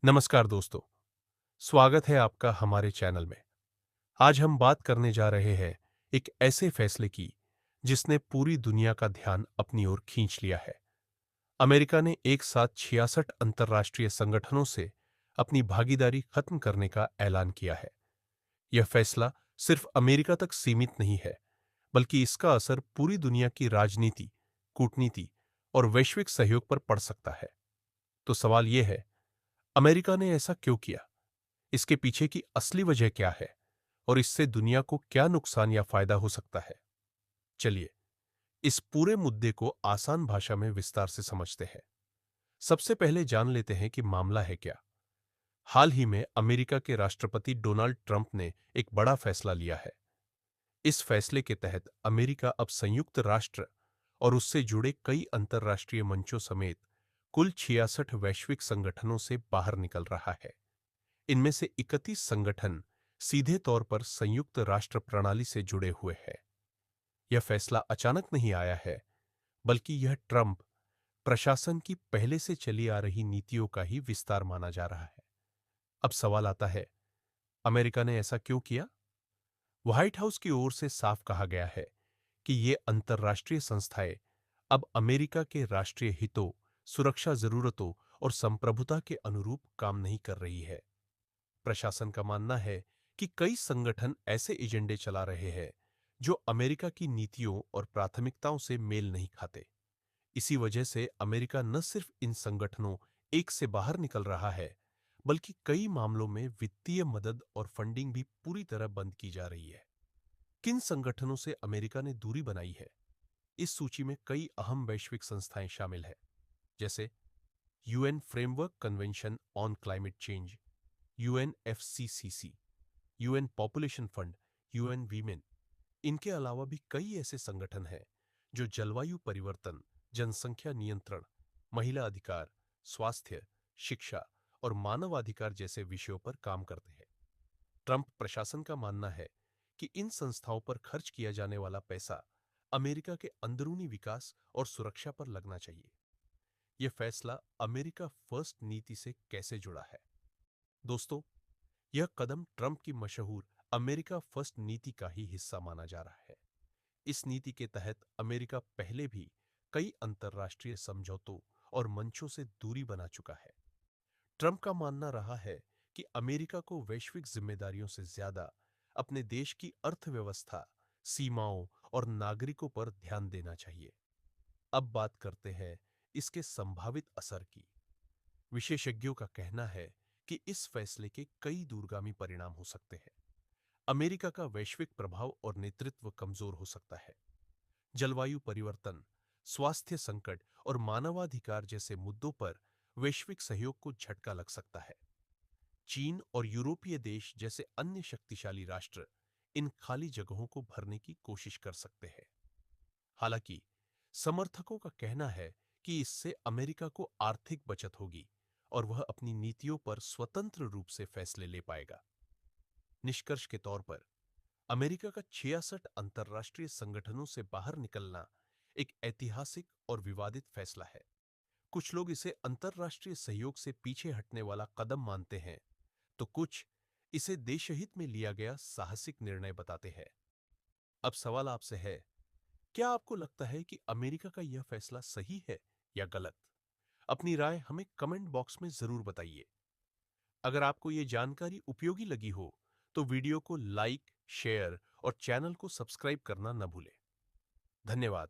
नमस्कार दोस्तों, स्वागत है आपका हमारे चैनल में। आज हम बात करने जा रहे हैं एक ऐसे फैसले की जिसने पूरी दुनिया का ध्यान अपनी ओर खींच लिया है। अमेरिका ने एक साथ 66 अंतर्राष्ट्रीय संगठनों से अपनी भागीदारी खत्म करने का ऐलान किया है। यह फैसला सिर्फ अमेरिका तक सीमित नहीं है, बल्कि इसका असर पूरी दुनिया की राजनीति, कूटनीति और वैश्विक सहयोग पर पड़ सकता है। तो सवाल यह है, अमेरिका ने ऐसा क्यों किया? इसके पीछे की असली वजह क्या है और इससे दुनिया को क्या नुकसान या फायदा हो सकता है? चलिए इस पूरे मुद्दे को आसान भाषा में विस्तार से समझते हैं। सबसे पहले जान लेते हैं कि मामला है क्या। हाल ही में अमेरिका के राष्ट्रपति डोनाल्ड ट्रंप ने एक बड़ा फैसला लिया है। इस फैसले के तहत अमेरिका अब संयुक्त राष्ट्र और उससे जुड़े कई अंतर्राष्ट्रीय मंचों समेत कुल 66 वैश्विक संगठनों से बाहर निकल रहा है। इनमें से 31 संगठन सीधे तौर पर संयुक्त राष्ट्र प्रणाली से जुड़े हुए हैं। यह फैसला अचानक नहीं आया है, बल्कि यह ट्रंप प्रशासन की पहले से चली आ रही नीतियों का ही विस्तार माना जा रहा है। अब सवाल आता है, अमेरिका ने ऐसा क्यों किया? व्हाइट हाउस की ओर से साफ कहा गया है कि ये अंतर्राष्ट्रीय संस्थाएं अब अमेरिका के राष्ट्रीय हितों, सुरक्षा जरूरतों और संप्रभुता के अनुरूप काम नहीं कर रही है। प्रशासन का मानना है कि कई संगठन ऐसे एजेंडे चला रहे हैं जो अमेरिका की नीतियों और प्राथमिकताओं से मेल नहीं खाते। इसी वजह से अमेरिका न सिर्फ इन संगठनों एक से बाहर निकल रहा है, बल्कि कई मामलों में वित्तीय मदद और फंडिंग भी पूरी तरह बंद की जा रही है। किन संगठनों से अमेरिका ने दूरी बनाई है? इस सूची में कई अहम वैश्विक संस्थाएं शामिल हैं, जैसे UN framework convention on climate change, UNFCCC, UN population fund, UN women. इनके अलावा भी कई ऐसे संगठन हैं जो जलवायु परिवर्तन, जनसंख्या नियंत्रण, महिला अधिकार, स्वास्थ्य, शिक्षा और मानवाधिकार जैसे विषयों पर काम करते हैं। ट्रंप प्रशासन का मानना है कि इन संस्थाओं पर खर्च किया जाने वाला पैसा अमेरिका के अंदरूनी विकास और सुरक्षा पर लगना चाहिए। यह फैसला अमेरिका फर्स्ट नीति से कैसे जुड़ा है? दोस्तों, यह कदम ट्रंप की मशहूर अमेरिका फर्स्ट नीति का ही हिस्सा माना जा रहा है। इस नीति के तहत अमेरिका पहले भी कई अंतर्राष्ट्रीय समझौतों और मंचों से दूरी बना चुका है। ट्रंप का मानना रहा है कि अमेरिका को वैश्विक जिम्मेदारियों से ज्यादा अपने देश की अर्थव्यवस्था, सीमाओं और नागरिकों पर ध्यान देना चाहिए। अब बात करते हैं इसके संभावित असर की। विशेषज्ञों का कहना है कि इस फैसले के कई दूरगामी परिणाम हो सकते हैं। अमेरिका का वैश्विक प्रभाव और नेतृत्व कमजोर हो सकता है। जलवायु परिवर्तन, स्वास्थ्य संकट और मानवाधिकार जैसे मुद्दों पर वैश्विक सहयोग को झटका लग सकता है। चीन और यूरोपीय देश जैसे अन्य शक्तिशाली राष्ट्र इन खाली जगहों को भरने की कोशिश कर सकते हैं। हालांकि समर्थकों का कहना है कि इससे अमेरिका को आर्थिक बचत होगी और वह अपनी नीतियों पर स्वतंत्र रूप से फैसले ले पाएगा। निष्कर्ष के तौर पर अमेरिका का 66 अंतर्राष्ट्रीय संगठनों से बाहर निकलना एक ऐतिहासिक और विवादित फैसला है। कुछ लोग इसे अंतर्राष्ट्रीय सहयोग से पीछे हटने वाला कदम मानते हैं, तो कुछ इसे देशहित में लिया गया साहसिक निर्णय बताते हैं। अब सवाल आपसे है, क्या आपको लगता है कि अमेरिका का यह फैसला सही है या गलत? अपनी राय हमें कमेंट बॉक्स में जरूर बताइए। अगर आपको ये जानकारी उपयोगी लगी हो, तो वीडियो को लाइक, शेयर और चैनल को सब्सक्राइब करना न भूलें। धन्यवाद।